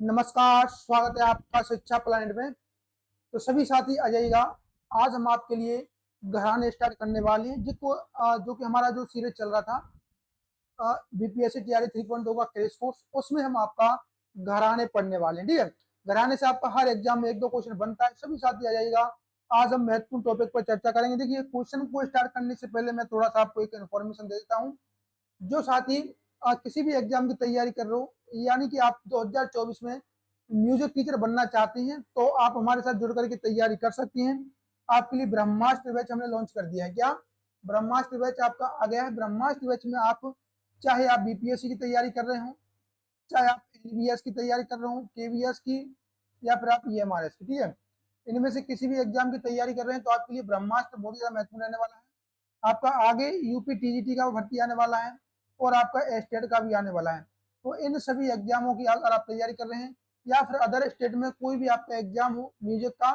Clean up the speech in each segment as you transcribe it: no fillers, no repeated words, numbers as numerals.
नमस्कार, स्वागत है आपका शिक्षा प्लैनेट में। तो सभी साथी आ जाइएगा। आज हम आपके लिए घराने स्टार्ट करने वाले हैं जो कि हमारा जो सीरीज चल रहा था बीपीएससी टीआरई 3.0 का क्रैश कोर्स, उसमें हम आपका घराने पढ़ने वाले हैं। ठीक है, घराने से आपका हर एग्जाम में एक दो क्वेश्चन बनता है। सभी साथी आ जाइएगा। आज हम महत्वपूर्ण टॉपिक पर चर्चा करेंगे। देखिए, क्वेश्चन को स्टार्ट करने से पहले मैं थोड़ा सा आपको एक इन्फॉर्मेशन दे देता हूँ। जो साथी किसी भी एग्जाम की तैयारी कर रहे हो, यानी कि आप 2024 में म्यूजिक टीचर बनना चाहते हैं, तो आप हमारे साथ जुड़ करके तैयारी कर सकती हैं। आपके लिए ब्रह्मास्त्र बैच हमने लॉन्च कर दिया है। क्या ब्रह्मास्त्र बैच आपका आ गया है? ब्रह्मास्त्र बैच में आप चाहे आप बीपीएससी की तैयारी कर रहे हो, चाहे आप एलबीएस की तैयारी कर रहे हो, केवीएस की, या फिर आप ईएमआरएस की, ठीक है, इनमें से किसी भी एग्जाम की तैयारी कर रहे हैं, तो आपके लिए ब्रह्मास्त्र बहुत ज्यादा महत्वपूर्ण रहने वाला है। आपका आगे यूपी टीजीटी का भर्ती आने वाला है और आपका स्टेट का भी आने वाला है। तो इन सभी एग्जामों की अगर आप तैयारी कर रहे हैं, या फिर अदर स्टेट में कोई भी आपका एग्जाम हो म्यूजिक का,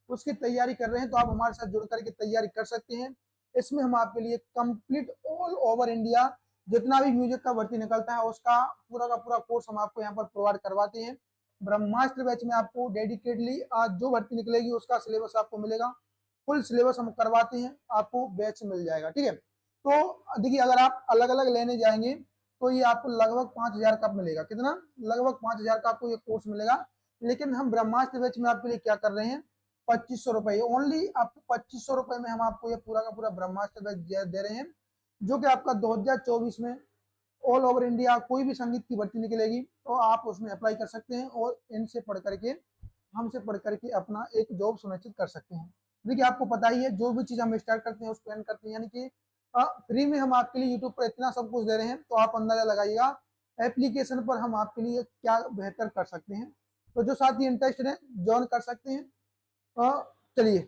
उसकी तैयारी कर रहे हैं, तो आप हमारे साथ जुड़ करके तैयारी कर सकते हैं। इसमें हम आपके लिए कंप्लीट ऑल ओवर इंडिया जितना भी म्यूजिक का भर्ती निकलता है, उसका पूरा का पूरा कोर्स हम आपको यहाँ पर प्रोवाइड करवाते हैं। ब्रह्मास्त्र बैच में आपको डेडिकेटली जो भर्ती निकलेगी उसका सिलेबस आपको मिलेगा। फुल सिलेबस हम करवाते हैं, आपको बैच मिल जाएगा। ठीक है, तो देखिए, अगर आप अलग अलग लेने जाएंगे तो ये आपको लगभग 5,000 का मिलेगा। कितना? लगभग 5,000 का आपको ये कोर्स मिलेगा। लेकिन हम ब्रह्मास्त्र बैच में आपके लिए क्या कर रहे हैं, 2500 रुपए ओनली। आपको 2500 रुपए में हम आपको ये पूरा का पूरा ब्रह्मास्त्र बैच दे रहे हैं, जो कि आपका 2024 में ऑल ओवर इंडिया कोई भी संगीत की भर्ती निकलेगी तो आप उसमें अप्लाई कर सकते हैं और इनसे पढ़ करके, हमसे पढ़ करके अपना एक जॉब सुनिश्चित कर सकते हैं। देखिए, आपको पता ही है, जो भी चीज हम स्टार्ट करते हैं उसको एंड करते हैं, यानी कि फ्री में हम आपके लिए यूट्यूब पर इतना सब कुछ दे रहे हैं, तो आप अंदाजा लगाइएगा एप्लीकेशन पर हम आपके लिए क्या बेहतर कर सकते हैं। तो जो साथी इंटरेस्टेड है, ज्वाइन कर सकते हैं। चलिए,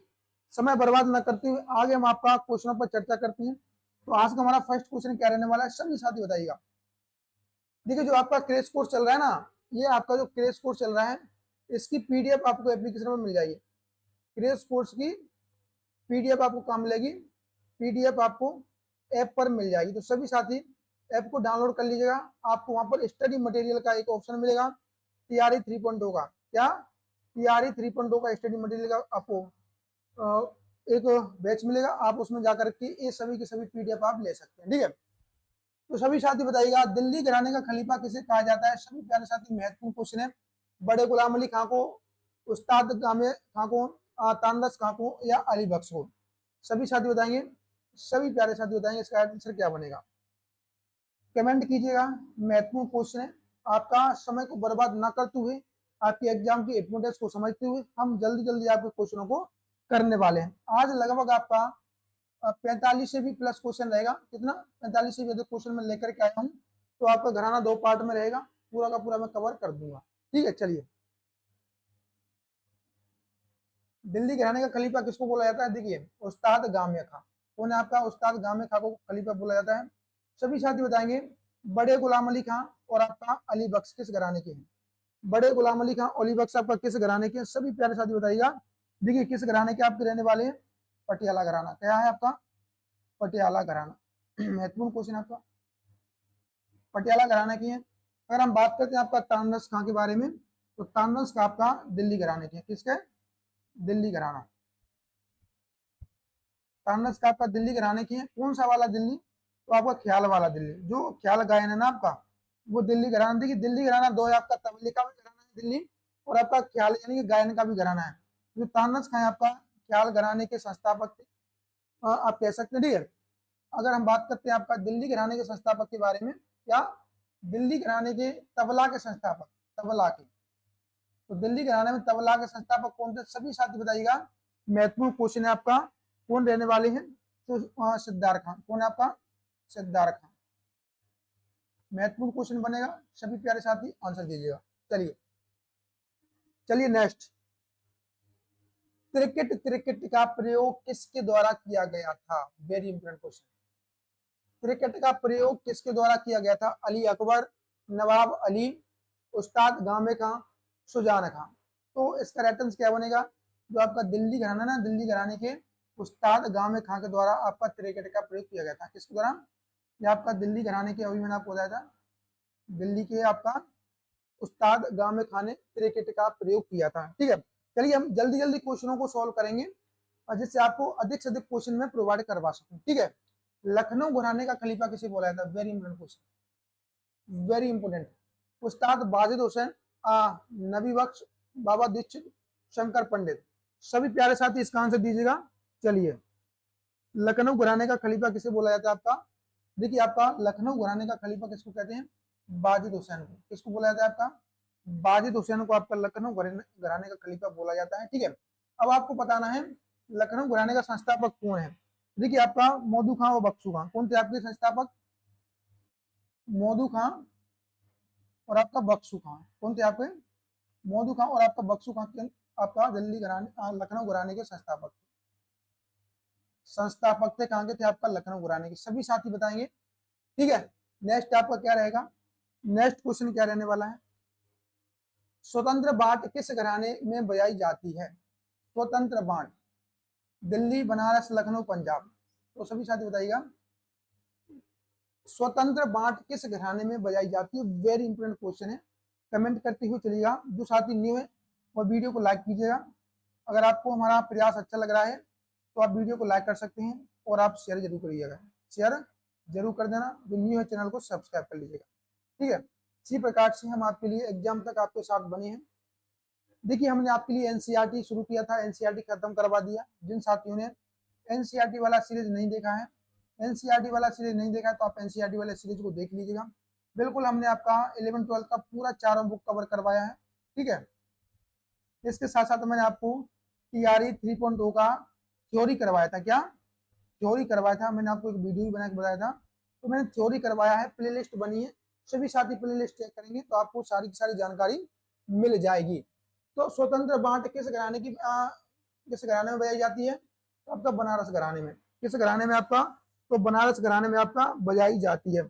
समय बर्बाद न करते हुए आगे हम आपका क्वेश्चनों पर चर्चा करते हैं। तो आज का हमारा फर्स्ट क्वेश्चन क्या रहने वाला है, सभी साथी बताइएगा। देखिए, जो आपका क्रैश कोर्स चल रहा है ना, ये आपका जो क्रैश कोर्स चल रहा है, इसकी पीडीएफ आपको एप्लीकेशन में मिल जाएगी। क्रैश कोर्स की पीडीएफ आपको कहाँ मिलेगी? पीडीएफ आपको ऐप पर मिल जाएगी। तो सभी साथी ऐप को डाउनलोड कर लीजिएगा। आपको वहां पर स्टडी मटेरियल का एक ऑप्शन मिलेगा, टीआरई 3.0 का। क्या? टीआरई 3.0 का स्टडी मटेरियल का आपको एक बैच मिलेगा। आप उसमें जाकर के ये सभी की सभी पीडीएफ आप ले सकते हैं। ठीक है, तो सभी साथी बताइएगा, दिल्ली घराने का खलीफा किसे कहा जाता है? सभी प्यारे साथी, महत्वपूर्ण क्वेश्चन है। बड़े गुलाम अली खां को, उस्ताद गामे खां को, तानरस खां को, या अली बख्श को? सभी साथी बताएंगे, सभी प्यारे साथी बताएंगे इसका आंसर क्या बनेगा। कमेंट कीजिएगा। महत्वपूर्ण क्वेश्चन है। आपका समय को बर्बाद ना करते हुए, आपके एग्जाम की इंपोर्टेंस को समझते हुए हम जल्दी जल्दी आपके क्वेश्चनों को करने वाले हैं। आज लगभग आपका 45 से भी प्लस क्वेश्चन रहेगा। कितना? 45 से भी अधिक क्वेश्चन में लेकर के आया हूँ। तो आपका घराना 2 पार्ट में रहेगा, पूरा का पूरा मैं कवर कर दूंगा। ठीक है, चलिए। दिल्ली घराने का खलीफा किसको बोला जाता है? देखिए, उस्ताद गामिया खां। कौन है आपका? उस्ताद गामिया खां को खलीफा बोला जाता है। सभी साथी बताएंगे, बड़े गुलाम अली खां और आपका अली बख्श किस घराने के हैं? बड़े गुलाम अली खां, अली बख्श आपका किस घराने के? सभी प्यारे साथी बताइएगा। देखिए, किस घराने के आपके रहने वाले हैं? पटियाला घराना। क्या है आपका? पटियाला घराना। महत्वपूर्ण क्वेश्चन आपका, पटियाला घराना की है। अगर हम बात करते हैं आपका तानरस खां के बारे में, तो तानरस का आपका दिल्ली घराने के। किसके? दिल्ली घराना। तानरस का आपका दिल्ली घराने की है। कौन सा वाला दिल्ली? तो आपका ख्याल वाला दिल्ली, जो ख्याल गायन है ना आपका, वो दिल्ली घराना। देखिए, दिल्ली घराना दो है, आपका तबले का भी घराना है दिल्ली, और आपका ख्याल यानी कि गायन का भी घराना है। जो तानरस खां है आपका ख्याल घराने के संस्थापक थे, आप कह सकते हैं। ठीक है, अगर हम बात करते हैं आपका दिल्ली घराने के संस्थापक के बारे में, क्या? दिल्ली घराने के तबला के संस्थापक, तबला के। तो दिल्ली घराने में तबला के संस्थापक कौन थे? सभी साथी बताइएगा। महत्वपूर्ण क्वेश्चन है आपका। कौन रहने वाले हैं? तो सिद्धार्थ खान। कौन है आपका? सिद्धार्थ खान। महत्वपूर्ण क्वेश्चन बनेगा। सभी प्यारे साथी आंसर दीजिएगा। चलिए चलिए, नेक्स्ट। क्रिकेट क्रिकेट का प्रयोग किसके द्वारा किया गया था? Very important question. क्रिकेट का प्रयोग किसके द्वारा किया गया था? अली अकबर, नवाब अली, उस्ताद गामे खां, सुजान खां। तो इसका रेफरेंस क्या बनेगा? जो आपका दिल्ली घराना ना, दिल्ली घराने के उस्ताद गामे खां के द्वारा आपका क्रिकेट का प्रयोग किया गया था। किसके द्वारा? ये आपका दिल्ली घराने के, अभी मैंने आपको बताया था, दिल्ली के आपका उस्ताद गामे खाने क्रिकेट का प्रयोग किया था। ठीक है, चलिए हम जल्दी जल्दी क्वेश्चनों को सॉल्व करेंगे और जिससे आपको अधिक से अधिक क्वेश्चन में प्रोवाइड करवा सकूं। ठीक है, लखनऊ घराने का खलीफा किसे बोला जाता है? Very important question, very important. उस्ताद वाजिद हुसैन, नबी बख्श, बाबा दीक्षित, शंकर पंडित। सभी प्यारे साथी इसका आंसर दीजिएगा। चलिए, लखनऊ घराने का खलीफा किसे बोला जाता है आपका? देखिए, आपका लखनऊ घराने का खलीफा किसको कहते हैं? वाजिद हुसैन को। किसको बोला जाता है आपका? वाजिद हुसैन को आपका लखनऊ घराने का खलीफा बोला जाता है। ठीक है, अब आपको बताना है लखनऊ घराने का संस्थापक कौन है। देखिए, आपका मौदू खां और बख्शू खां कौन थे आपके संस्थापक? मौदू खां और आपका बख्शू खां कौन थे आपके? मौदू खां और आपका बख्शू खां आपका दिल्ली घराने लखनऊ घराने के संस्थापक थे। कहाँ के थे? आपका लखनऊ घराने के। सभी साथी बताएंगे। ठीक है, नेक्स्ट आपका क्या रहेगा? नेक्स्ट क्वेश्चन क्या रहने वाला है? स्वतंत्र बांट किस घराने में बजाई जाती है? स्वतंत्र बांट दिल्ली, बनारस, लखनऊ, पंजाब। तो सभी साथी बताइएगा, स्वतंत्र बांट किस घराने में बजाई जाती है? वेरी इंपोर्टेंट क्वेश्चन है। कमेंट करते हुए चलिएगा। जो साथी न्यू है वो वीडियो को लाइक कीजिएगा। अगर आपको हमारा प्रयास अच्छा लग रहा है तो आप वीडियो को लाइक कर सकते हैं और आप शेयर जरूर करिएगा। शेयर जरूर कर देना। जो न्यू है चैनल को सब्सक्राइब कर लीजिएगा। ठीक है, इसी प्रकार से हम आपके लिए एग्जाम तक आपके साथ बने हैं। देखिए, हमने आपके लिए एनसीईआरटी शुरू किया था, एनसीईआरटी खत्म करवा दिया। जिन साथियों ने एनसीईआरटी वाला सीरीज नहीं देखा है, एनसीईआरटी वाला सीरीज नहीं देखा है, तो आप एनसीईआरटी वाले सीरीज को देख लीजिएगा। बिल्कुल, हमने आपका 11-12 का पूरा चारों बुक कवर करवाया है। ठीक है, इसके साथ साथ मैंने आपको टीआरई 3.0 का थ्योरी करवाया था। क्या थ्योरी करवाया था? मैंने आपको एक वीडियो भी बना के बताया था। तो मैंने थ्योरी करवाया है, प्ले लिस्ट बनी है। सभी साथी प्ले लिस्ट चेक करेंगे तो आपको सारी की सारी जानकारी मिल जाएगी। तो स्वतंत्र बांट किस घराने में बजाई जाती है? तो आपका बनारस घराने में। किस घराने में आपका? तो बनारस घराने में आपका बजाई जाती है।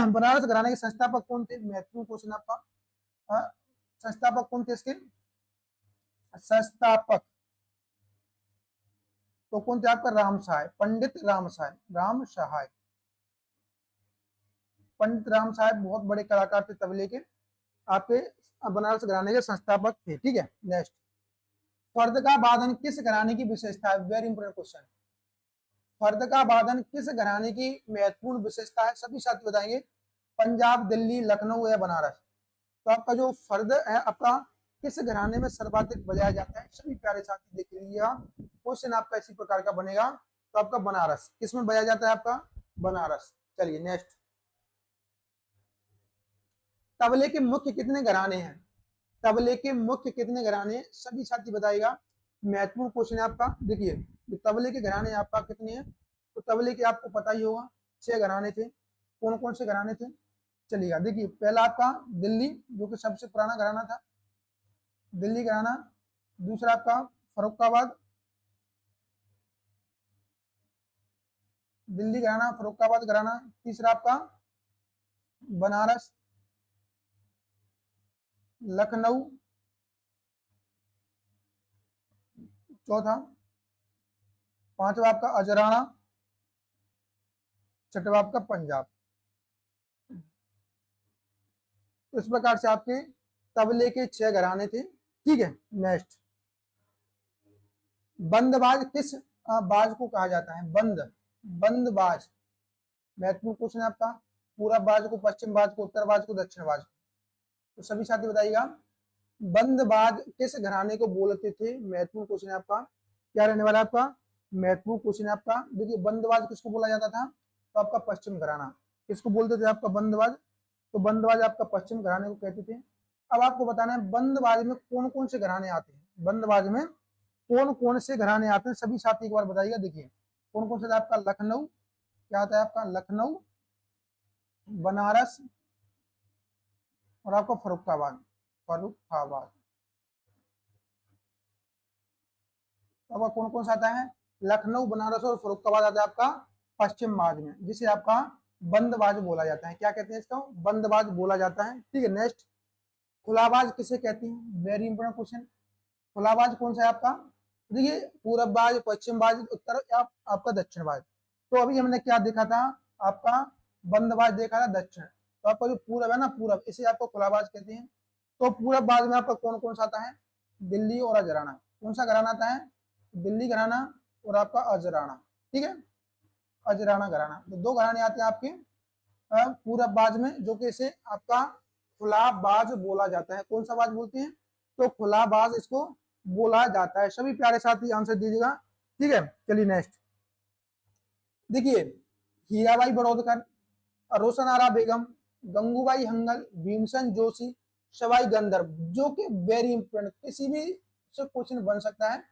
बनारस घराने के संस्थापक कौन थे? महत्वपूर्ण क्वेश्चन आपका। संस्थापक कौन थे इसके? संस्थापक तो कौन थे आपका? राम सहाय, पंडित राम सहाय, राम सहाय, पंडित राम साहब बहुत बड़े कलाकार थे तबले के। आपके बनारस घराने के संस्थापक थे। ठीक है, नेक्स्ट, फर्द का वादन किस घराने की विशेषता है? Very important question. फर्द का वादन किस घराने की महत्वपूर्ण विशेषता है? सभी साथी बताएंगे। पंजाब, दिल्ली, लखनऊ या बनारस। तो आपका जो फर्द है आपका किस घराने में सर्वाधिक बजाया जाता है? सभी प्यारे साथी देख लीजिएगा। क्वेश्चन आपका इसी प्रकार का बनेगा। तो आपका बनारस किसमें बजाया जाता है? आपका बनारस। चलिए नेक्स्ट, तबले के मुख्य कितने घराने हैं? तबले के मुख्य कितने घराने? सभी साथी बताएगा। महत्वपूर्ण क्वेश्चन है आपका। देखिए, तबले के घराने आपका कितने हैं? तो तबले के आपको पता ही होगा 6 घराने थे। कौन कौन से घराने थे? चलिएगा, देखिए, पहला आपका दिल्ली, जो कि सबसे पुराना घराना था, दिल्ली घराना। दूसरा आपका फरुखाबाद, दिल्ली घराना, फरुखाबाद घराना। तीसरा आपका बनारस, लखनऊ। चौथा, पांचवा आपका अजराना। छठवा आपका पंजाब। तो इस प्रकार से आपके तबले के 6 घराने थे। ठीक है, नेक्स्ट, बंदबाज किस बाज को कहा जाता है? बंदबाज महत्वपूर्ण क्वेश्चन है आपका। पूरब बाज को, पश्चिम बाज को, उत्तर बाज को, दक्षिण बाज को। तो सभी साथी बताइएगा, बंदबाज किस घराने को बोलते थे? महत्वपूर्ण क्वेश्चन है आपका। क्या रहने वाला है आपका? महत्वपूर्ण क्वेश्चन है आपका। देखिए, बंदबाज किसको बोला जाता था? तो आपका पश्चिम घराना। किसको बोलते थे आपका? बंदबाज। तो बंदबाज आपका पश्चिम घराने को कहते थे। अब आपको बताना है बंदबाज में कौन कौन से घराने आते हैं? बंदबाज में कौन कौन से घराने आते हैं? सभी साथी एक बार बताइएगा। देखिए, कौन कौन से? आपका लखनऊ, क्या आता है आपका? लखनऊ, बनारस और आपका फरुखाबाद। फरुखाबाद आपका कौन कौन सा आता है? लखनऊ, बनारस और फरुखाबाद आता है आपका पश्चिम बाज में, जिसे आपका बंदबाज बोला जाता है। क्या कहते हैं इसको? बंदबाज बोला जाता है। ठीक है, नेक्स्ट, खुलाबाज किसे कहती हैं? Very important question. खुलाबाज कौन सा है आपका? देखिए, पूरब बाज, पश्चिम बाज, उत्तर आपका दक्षिण बाज। तो अभी हमने क्या देखा था? आपका बंदबाज देखा था दक्षिण। तो आपका जो पूरब है ना, पूरब, इसे आपको खुलाबाज कहते हैं। तो पूरब बाद में आपका कौन कौन सा आता है, दिल्ली और अजराना। कौन सा घराना आता है, दिल्ली घराना और आपका अजराना, ठीक है, अजराना घराना। तो दो घराने आते हैं आपके पूरब बाज में, जो कि इसे आपका खुला बाज बोला जाता है। कौन सा बाज बोलते हैं, तो खुला बाज इसको बोला जाता है। सभी प्यारे साथी आंसर दीजिएगा, ठीक है। चलिए नेक्स्ट देखिए, हीराबाई बड़ौदकर, रोशन आरा बेगम, गंगूबाई हंगल, भीमसेन जोशी, सवाई गंधर्व, जो कि वेरी इंपॉर्टेंट, किसी भी से क्वेश्चन बन सकता है,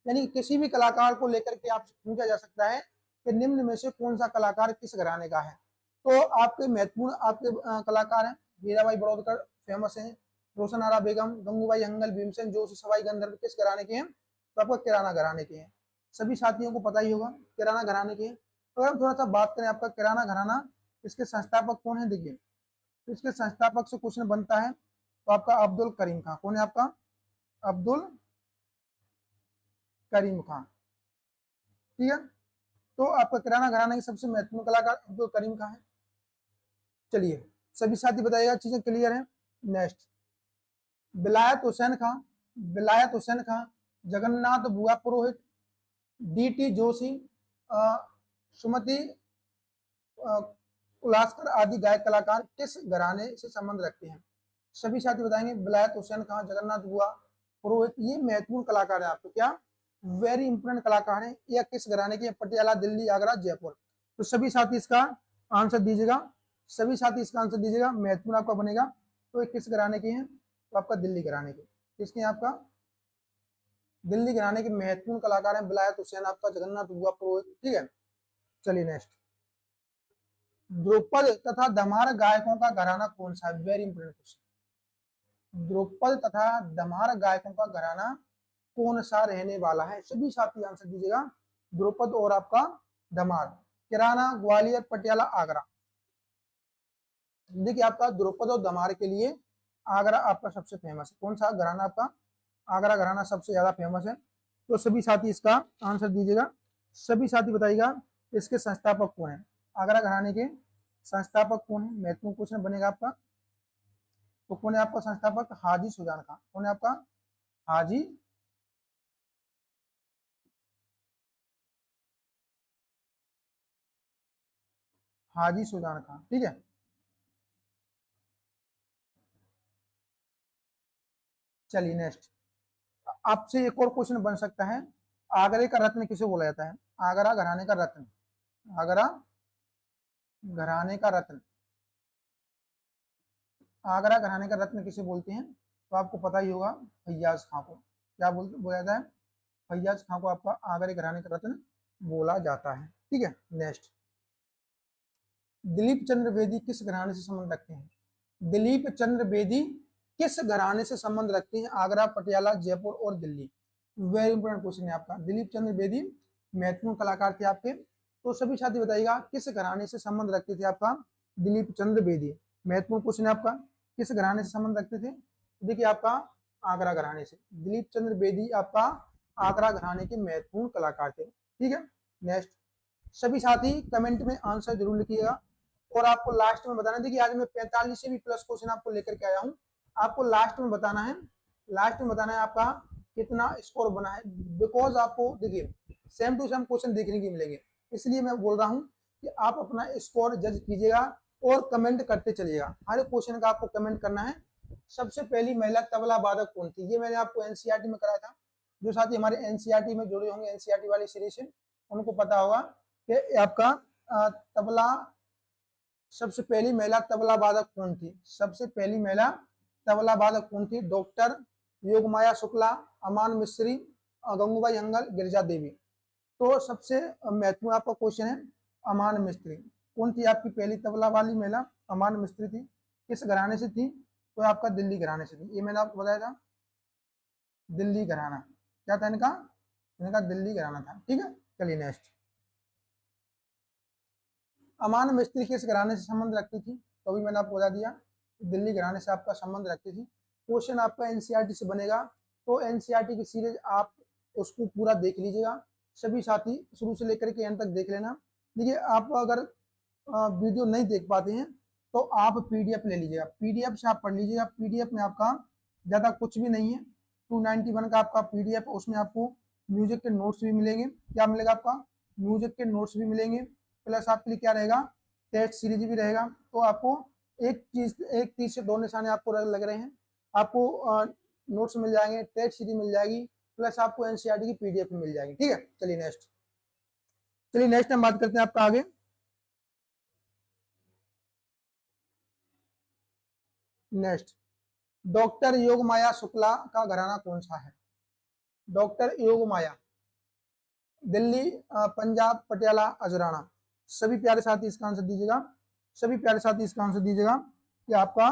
यानी किसी भी कलाकार को लेकर के आपसे पूछा जा सकता है कि निम्न में से कौन सा कलाकार किस घराने का है। तो आपके महत्वपूर्ण आपके कलाकार हैं, हीराबाई बड़ौदकर फेमस हैं, रोशन आरा बेगम, गंगूबाई हंगल, भीमसेन जोशी, सवाई गंधर्व किस घराने के हैं, तो आपका किराना घराने के हैं। सभी साथियों को पता ही होगा किराना घराने के हैं। अगर हम थोड़ा सा बात करें आपका किराना घराना, इसके संस्थापक कौन है, देखिए तो इसके संस्थापक से क्वेश्चन बनता है, तो आपका अब्दुल करीम खान। कौन है आपका, अब्दुल करीम खान, ठीक है। तो आपका किराना घराना की सबसे महत्वपूर्ण कलाकार अब्दुल करीम खान है। चलिए सभी साथी बताइएगा, चीजें क्लियर है। नेक्स्ट, विलायत हुसैन खान, विलायत हुसैन खान, जगन्नाथ बुआ पुरोहित, डीटी जोशी, सुमति उलास्कर आदि गायक कलाकार किस घराने से संबंध रखते हैं। सभी साथी बताएंगे, विलायत हुसैन खान, जगन्नाथ बुआ पुरोहित, ये महत्वपूर्ण कलाकार है आपके, क्या वेरी इंपोर्टेंट कलाकार है। यह किस घराने के, पटियाला, दिल्ली, आगरा, जयपुर। तो सभी साथी इसका आंसर दीजिएगा, सभी साथी इसका आंसर दीजिएगा, महत्वपूर्ण आपका बनेगा। तो ये किस घराने के हैं, तो आपका दिल्ली घराने के, किसके हैं आपका दिल्ली घराने के महत्वपूर्ण कलाकार हैं विलायत हुसैन, आपका जगन्नाथ बुआ पुरोहित, ठीक है। चलिए नेक्स्ट, द्रुपद तथा दमार गायकों का घराना कौन सा है, वेरी इंपोर्टेंट क्वेश्चन। द्रुपद तथा दमार गायकों का घराना कौन सा रहने वाला है, सभी साथी आंसर दीजिएगा। द्रुपद और आपका दमार, किराना, ग्वालियर, पटियाला, आगरा। देखिए आपका द्रुपद और दमार के लिए आगरा आपका सबसे फेमस है। कौन सा घराना आपका, आगरा घराना सबसे ज्यादा फेमस है। तो सभी साथी इसका आंसर दीजिएगा, सभी साथी बताइएगा इसके संस्थापक कौन है, आगरा घराने के संस्थापक कौन है, महत्वपूर्ण क्वेश्चन बनेगा आपका। तो कौन है आपका संस्थापक, हाजी सुजान खान। कौन है आपका, हाजी हाजी सुजान खान, ठीक है। चलिए नेक्स्ट, आपसे एक और क्वेश्चन बन सकता है, आगरे का रत्न किसे बोला जाता है, आगरा घराने का रत्न, आगरा घराने का रत्न, आगरा घराने का रत्न किसे बोलते हैं, तो आपको पता ही होगा, फैयाज खां को। क्या बोला जाता है, फैयाज खां को आपका आगरे घराने का रत्न बोला जाता है, ठीक है। नेक्स्ट, दिलीप चंद्र बेदी किस घराने से संबंध रखते हैं, दिलीप चंद्र बेदी किस घराने से संबंध रखते हैं, आगरा, पटियाला, जयपुर और दिल्ली। वेरी इंपोर्टेंट क्वेश्चन है आपका। दिलीप चंद्र बेदी महत्वपूर्ण कलाकार थे आपके। तो सभी साथी बताइएगा किस घराने से संबंध रखते थे आपका दिलीप चंद्र बेदी, महत्वपूर्ण क्वेश्चन है आपका, किस घराने से संबंध रखते थे। देखिए आपका आगरा घराने से, दिलीप चंद्र बेदी आपका आगरा घराने के महत्वपूर्ण कलाकार थे, ठीक है। नेक्स्ट, सभी साथी कमेंट में आंसर जरूर लिखिएगा। और आपको लास्ट में बताना, देखिए आज मैं 45 से भी प्लस क्वेश्चन आपको लेकर के आया हूँ। आपको लास्ट में बताना है, लास्ट में बताना है आपका कितना स्कोर बना है, बिकॉज आपको देखिए सेम टू सेम क्वेश्चन देखने के मिलेंगे, इसलिए मैं बोल रहा हूँ कि आप अपना स्कोर जज कीजिएगा और कमेंट करते चलिएगा। हर क्वेश्चन का आपको कमेंट करना है। सबसे पहली महिला तबला वादक कौन थी, ये मैंने आपको एनसीईआरटी में कराया था। जो साथी हमारे एनसीईआरटी में जुड़े होंगे, एनसीईआरटी वाली सीरीज से, उनको पता होगा कि आपका तबला, सबसे पहली महिला तबला वादक कौन थी, सबसे पहली महिला तबला वादक कौन थी, डॉक्टर योगमाया शुक्ला, अमान मिस्री, गंगूबाई हंगल, गिरिजा देवी। तो सबसे महत्वपूर्ण आपका क्वेश्चन है अमान मिस्त्री, कौन थी आपकी पहली तबला वाली महिला, अमान मिस्त्री थी, किस घराने से थी, तो आपका दिल्ली घराने से थी। ये मैंने आपको बताया था, दिल्ली घराना, क्या था इनका दिल्ली घराना था, ठीक है। चलिए नेक्स्ट, अमान मिस्त्री किस घराने से संबंध रखती थी, तो भी मैंने आपको बता दिया, दिल्ली घराने से आपका संबंध रखती थी। क्वेश्चन आपका एनसीईआरटी से बनेगा, तो एनसीईआरटी की सीरीज आप उसको पूरा देख लीजिएगा। सभी साथी शुरू से लेकर के एंड तक देख लेना। देखिए आप अगर वीडियो नहीं देख पाते हैं तो आप पीडीएफ ले लीजिएगा, पीडीएफ से आप पढ़ लीजिएगा। पीडीएफ में आपका ज़्यादा कुछ भी नहीं है। 291 का आपका PDF है, उसमें आपको म्यूजिक के नोट्स भी मिलेंगे। क्या मिलेगा आपका? म्यूजिक के नोट्स भी मिलेंगे, प्लस आपके लिए क्या रहेगा, टेस्ट सीरीज भी रहेगा। तो आपको एक चीज से दो निशाने आपको लग रहे हैं। आपको नोट्स मिल जाएंगे, टेस्ट सीरीज मिल जाएगी, प्लस आपको एनसीईआरटी की PDF मिल जाएगी। ठीक है, चलिए नेक्स्ट। चलिए नेक्स्ट हम बात करते हैं आपका आगे। नेक्स्ट, डॉक्टर योगमाया शुक्ला का घराना कौन सा है? डॉक्टर योगमाया, दिल्ली, पंजाब, पटियाला, अजराना। सभी प्यारे साथी इसका आंसर दीजिएगा। सभी प्यारे साथी इसका आंसर दीजिएगा कि आपका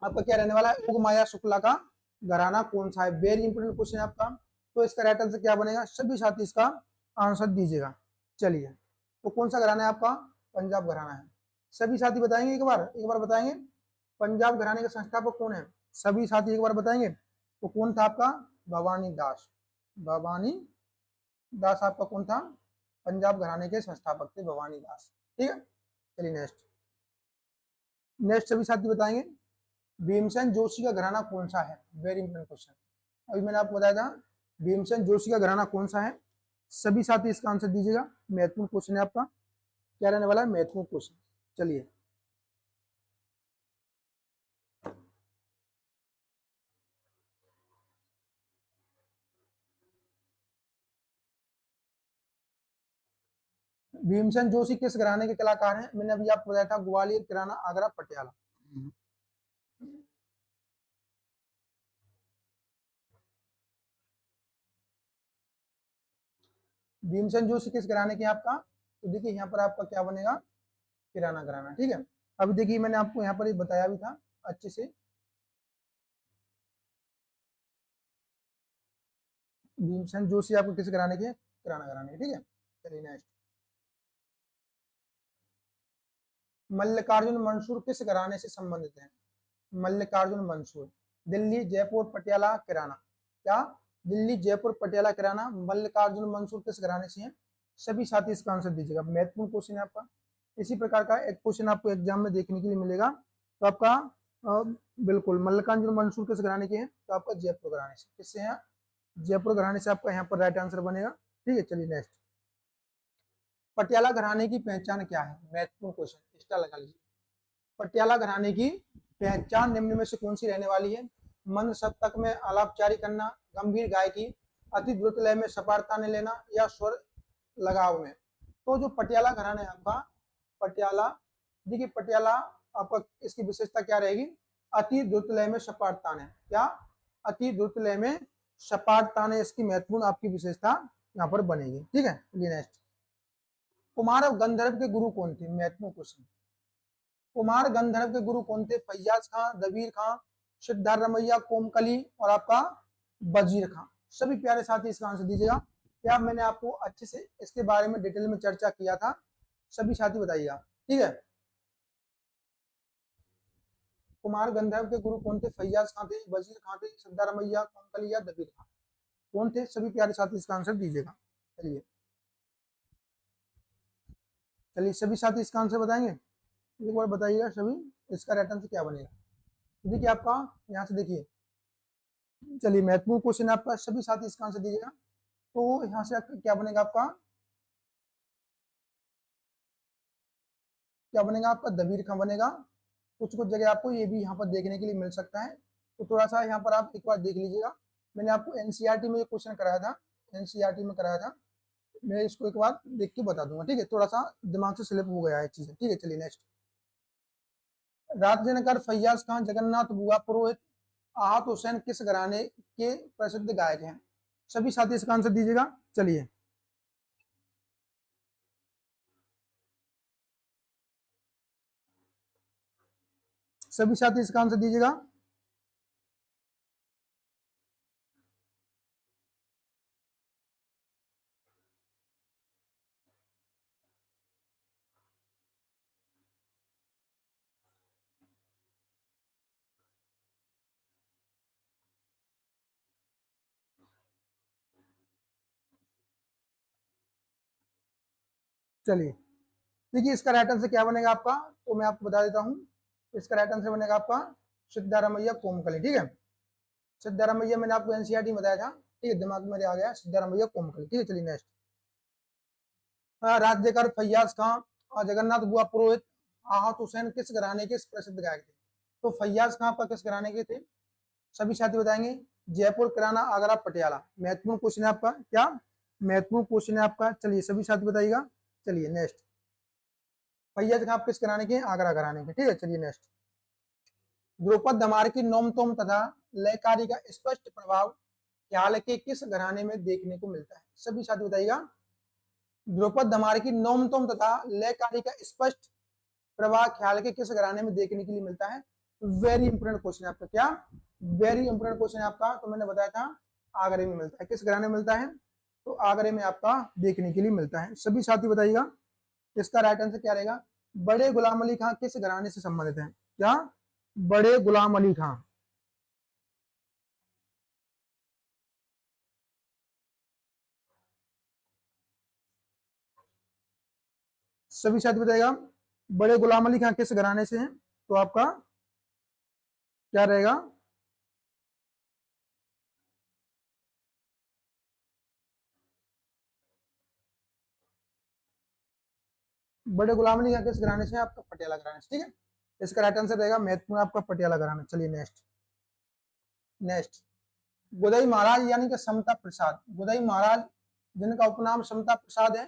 आपका क्या रहने वाला है, योगमाया शुक्ला का घराना कौन सा है। वेरी इंपोर्टेंट क्वेश्चन है आपका। तो इसका राइट आंसर क्या बनेगा? सभी साथी इसका आंसर दीजिएगा। चलिए, तो कौन सा घराना है आपका? पंजाब घराना है। सभी साथी बताएंगे, एक बार बताएंगे, पंजाब घराने के संस्थापक कौन है? सभी साथी एक बार बताएंगे। तो कौन था आपका? भवानी दास। भवानी दास आपका कौन था? पंजाब घराने के संस्थापक थे भवानी दास। ठीक है, चलिए नेक्स्ट। नेक्स्ट सभी साथी बताएंगे, भीमसेन जोशी का घराना कौन सा है? Very important question. अभी मैंने आपको बताया था भीमसेन जोशी का घराना कौन सा है। सभी साथी इसका आंसर दीजिएगा। महत्वपूर्ण क्वेश्चन है आपका, क्या रहने वाला है? महत्वपूर्ण क्वेश्चन। चलिए, भीमसेन जोशी किस घराने के कलाकार हैं? मैंने अभी आपको बताया था, ग्वालियर, किराना, आगरा, पटियाला। भीमसेन जोशी किस घराने के आपका? तो देखिए यहाँ पर आपका क्या बनेगा, किराना घराना। ठीक है, अभी देखिए मैंने आपको यहाँ पर ये बताया भी था अच्छे से। भीमसेन जोशी आपको किस घराने के? किराना घराने के। ठीक है, चलिए नेक्स्ट। मल्लिकार्जुन मंसूर किस घराने से संबंधित है? मल्लिकार्जुन मंसूर, दिल्ली, जयपुर, पटियाला, किराना। क्या? दिल्ली, जयपुर, पटियाला, किराना। मल्लिकार्जुन मंसूर किस घराने से हैं? सभी साथी इसका आंसर दीजिएगा। महत्वपूर्ण क्वेश्चन है आपका। इसी प्रकार का एक क्वेश्चन आपको एग्जाम में देखने के लिए मिलेगा। तो आपका बिल्कुल, मल्लिकार्जुन मंसूर किस घराने के हैं? तो आपका जयपुर घराने से। किससे हैं? जयपुर घराने से आपका यहाँ पर राइट आंसर बनेगा। ठीक है, चलिए नेक्स्ट। पटियाला घराने की पहचान क्या है? महत्वपूर्ण क्वेश्चन, इसका लगा लीजिए। पटियाला घराने की पहचान निम्न में से कौन सी रहने वाली है? मंद सप्तक में आलापचारी करना, गंभीर गायकी, अति द्रुत लय में सपाट ताने लेना, या स्वर लगाव में। तो जो पटियाला घराना है आपका, पटियाला, देखिए पटियाला आपका इसकी विशेषता क्या रहेगी? अति द्रुत लय में सपाट ताने। क्या? अति द्रुत लय में सपाट ताने इसकी महत्वपूर्ण आपकी विशेषता यहाँ पर बनेगी। ठीक है, नेक्स्ट। कुमार गंधर्व के गुरु कौन थे? महत्वपूर्ण क्वेश्चन। कुमार गंधर्व के गुरु कौन थे? फैयाज खां, दबीर खां, सिद्धार्थ रमैया, कोमकली और आपका वजीर खां। सभी प्यारे साथी इसका आंसर दीजिएगा। क्या मैंने आपको अच्छे से इसके बारे में डिटेल में चर्चा किया था? सभी साथी बताइएगा। ठीक है, कुमार गंधर्व के गुरु कौन थे? फैयाज खां थे, वजीर खां थे, सिद्धार्थ रमैया, कोमकली या दबीर खां। कौन थे? सभी प्यारे साथी इसका आंसर दीजिएगा। चलिए, चलिए सभी साथी इसका आंसर बताएंगे। एक बार बताइएगा सभी, इसका राइट आंसर क्या बनेगा। तो देखिए आपका यहाँ से देखिए, चलिए महत्वपूर्ण क्वेश्चन है आपका, सभी साथी इसका आंसर दीजिएगा। तो यहाँ से क्या बनेगा आपका? क्या बनेगा आपका? दबीर खां बनेगा। कुछ कुछ जगह आपको ये भी यहाँ पर देखने के लिए मिल सकता है, तो थोड़ा सा यहाँ पर आप एक बार देख लीजिएगा। मैंने आपको एनसीईआरटी में ये क्वेश्चन कराया था, एनसीईआरटी में कराया था। मैं इसको एक बार देख के बता दूंगा। ठीक है, थोड़ा सा दिमाग से स्लिप हो गया है चीजें। ठीक है, चलिए नेक्स्ट। रात जनकर, फैयाज खान, जगन्नाथ बुआ पुरोहित, आहत हुसैन किस घराने के प्रसिद्ध गायक हैं? सभी साथी इसका आंसर दीजिएगा। चलिए, सभी साथी इसका आंसर दीजिएगा। चलिए, देखिए इसका राइट आंसर क्या बनेगा आपका, तो मैं आपको बता देता हूँ। इसका राइट आंसर बनेगा आपका सिद्धारमैया कोमकली। ठीक है, सिद्धारमैया मैंने आपको एनसीईआरटी बताया था, ठीक है, दिमाग में मेरे आ गया सिद्धारमैया कोमकल, ठीक है। चलिए नेक्स्ट, राज्यकर फैयाज खां और जगन्नाथ बुआ पुरोहित आहत हुसैन किस घराने के प्रसिद्ध गायक थे? तो फैयाज खां आपका किस घराने के थे? सभी साथी बताएंगे। जयपुर, किराना, आगरा, पटियाला। महत्वपूर्ण क्वेश्चन है आपका, क्या महत्वपूर्ण क्वेश्चन है आपका? चलिए सभी साथी बताइएगा। चलिए नेक्स्ट, फैयाज खां आप किस घराने के? आगरा घराने के, ठीक है। चलिए नेक्स्ट, द्रुपद धमार की नोमतोम तथा लयकारी का स्पष्ट प्रभाव ख्याल के किस घराने में देखने को मिलता है? सभी साथी बताइएगा। द्रुपद धमार की नोमतोम तथा लयकारी का स्पष्ट प्रभाव ख्याल के किस घराने में देखने के लिए मिलता है? वेरी इंपोर्टेंट क्वेश्चन है आपका, क्या वेरी इंपोर्टेंट क्वेश्चन है आपका। तो मैंने बताया था आगरे में मिलता है। किस घराने में मिलता है? तो आगरे में आपका देखने के लिए मिलता है। सभी साथी बताइएगा, इसका राइट आंसर क्या रहेगा? बड़े गुलाम अली खां किस घराने से संबंधित है? क्या बड़े गुलाम अली खां? सभी साथी बताइएगा, बड़े गुलाम अली खां किस घराने से हैं? तो आपका क्या रहेगा? बड़े गुलाम अली खां किस घराने से? आपका पटियाला घराने से, ठीक है। इसका राइट आंसर रहेगा महत्वपूर्ण आपका पटियाला घराना। चलिए नेक्स्ट, नेक्स्ट, गोदई महाराज यानी कि समता प्रसाद, गोदई महाराज जिनका उपनाम समता प्रसाद है,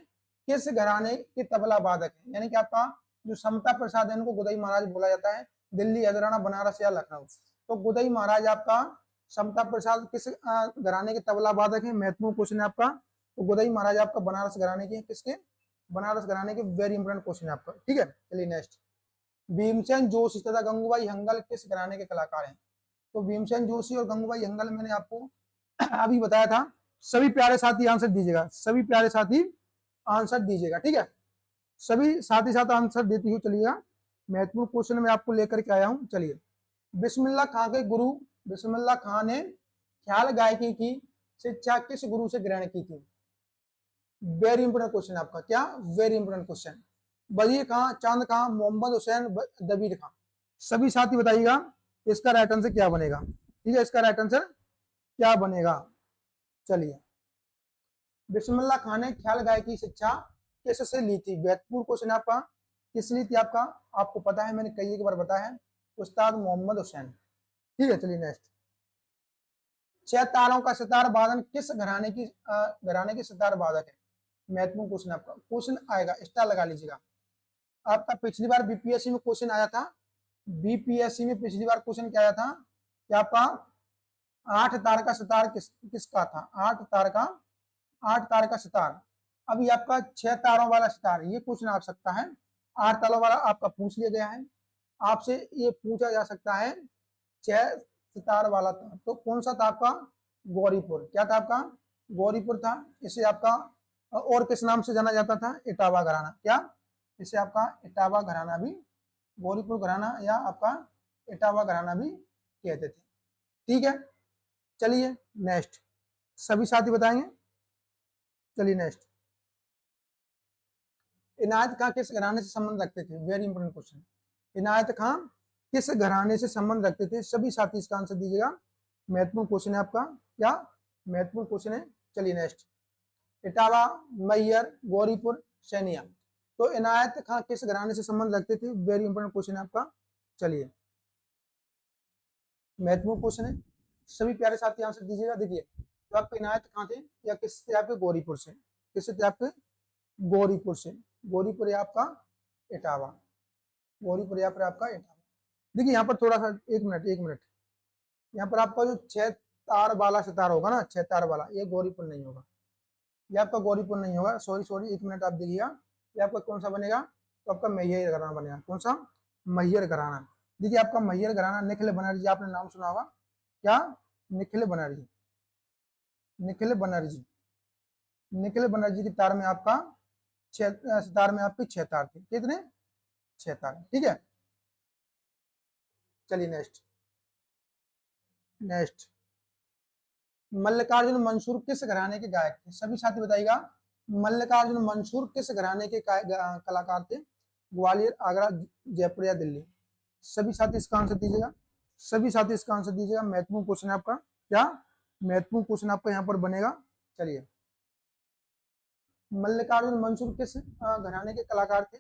किस घराने के तबला वादक है? यानी कि आपका जो समता प्रसाद है इनको गोदई महाराज बोला जाता है, दिल्ली, हरियाणा, बनारस या लखनऊ। तो गोदई महाराज आपका समता प्रसाद किस घराने के तबला वादक है? महत्वपूर्ण क्वेश्चन है आपका। तो गोदई महाराज आपका बनारस घराने के, किसके? बनारस घराने के। वेरी इंपोर्टेंट क्वेश्चन है आपका, ठीक है। चलिए नेक्स्ट, भीमसेन जोशी तथा गंगूबाई हंगल किस घराने के कलाकार हैं? तो भीमसेन जोशी और गंगूबाई हंगल मैंने आपको अभी बताया था। सभी प्यारे साथी आंसर दीजिएगा, सभी प्यारे साथी आंसर दीजिएगा, ठीक है। सभी साथ ही साथ आंसर देती हुई चलिएगा। महत्वपूर्ण क्वेश्चन में आपको लेकर के आया हूं। चलिए, बिस्मिल्लाह खां के गुरु, बिस्मिल्लाह खां ने ख्याल गायकी की शिक्षा किस गुरु से ग्रहण की थी? वेरी इंपोर्टेंट क्वेश्चन आपका, क्या वेरी इंपोर्टेंट क्वेश्चन। वजीर खां, चांद खां, मोहम्मद हुसैन, दबीर खां। सभी साथी बताइएगा इसका राइट आंसर क्या बनेगा, ठीक है। इसका राइट आंसर क्या बनेगा? चलिए, बिस्मिल्लाह खां ने ख्याल गायकी की शिक्षा किससे ली थी? महत्वपूर्ण क्वेश्चन आपका, किस ली थी आपका? आपको पता है, मैंने कई एक बार बताया है, उस्ताद मोहम्मद हुसैन, ठीक है। चलिए नेक्स्ट, छह तारों का सितार वादन किस घराने की सितार वादक है? महत्वपूर्ण क्वेश्चन आपका, क्वेश्चन आएगा, स्टार लगा लीजिएगा। आपका पिछली बार बीपीएससी में क्वेश्चन आया था, बीपीएससी में पिछली बार क्वेश्चन क्या आया था कि आपका 8 तार का सितार किसका था? 8 तार का सितार। अभी आपका 6 तारों वाला सितार, ये क्वेश्चन आ सकता है। 8 तारों वाला आपका पूछ लिया गया है, आपसे ये पूछा जा सकता है 6 सितार वाला था, तो कौन सा था आपका? गौरीपुर। क्या था आपका? गौरीपुर था। इसे आपका और किस नाम से जाना जाता था? इटावा घराना। क्या? इसे आपका इटावा घराना भी, गौरीपुर घराना या आपका इटावा घराना भी कहते थे, ठीक है। चलिए नेक्स्ट, सभी साथी बताएंगे। चलिए नेक्स्ट, इनायत खां किस घराने से संबंध रखते थे? Very important question. Inayat Khan किस घराने से संबंध रखते थे? सभी साथी इसका आंसर दीजिएगा। महत्वपूर्ण क्वेश्चन है आपका, क्या महत्वपूर्ण क्वेश्चन है। चलिए नेक्स्ट, इटावा, मैयर, गौरीपुर, सैनिया। तो इनायत खां किस घराने से संबंध रखते थे? वेरी इंपोर्टेंट क्वेश्चन है आपका। चलिए, महत्वपूर्ण क्वेश्चन है, सभी प्यारे साथी आंसर दीजिएगा। देखिए, तो आपके इनायत खां थे या किससे? आपके गौरीपुर से। किससे थे? आपके गौरीपुर से। गौरीपुर या आपका इटावा, गौरीपुर या फिर आपका इटावा। देखिए यहाँ पर थोड़ा सा, एक मिनट एक मिनट, यहाँ पर आपका जो 6 तार वाला सितार होगा ना, 6 तार वाला, ये गौरीपुर नहीं होगा, ये आपका गौरीपुर नहीं होगा। सॉरी सॉरी, एक मिनट आप देखिएगा, ये आपका कौन सा बनेगा? तो आपका मैयर घराना बनेगा। कौन सा? मैयर घराना। देखिए आपका मैयर घराना, निखिल बनर्जी आपने नाम सुना होगा। क्या? निखिल बनर्जी, निखिल बनर्जी, निखिल बनर्जी की तार में आपका 6 सितार में आपके 6 तार थे। कितने? 6 तार, ठीक है। चलिए नेक्स्ट, नेक्स्ट, मल्लिकार्जुन मंसूर किस घराने के गायक थे? सभी साथी बताइएगा, मल्लिकार्जुन मंसूर किस घराने के कलाकार थे? ग्वालियर, आगरा, जयपुर या दिल्ली। सभी साथी इसका आंसर दीजिएगा, सभी साथी इसका आंसर दीजिएगा। महत्वपूर्ण क्वेश्चन है आपका, क्या महत्वपूर्ण क्वेश्चन आपका यहाँ पर बनेगा। चलिए, मल्लिकार्जुन मंसूर किस घराने के कलाकार थे।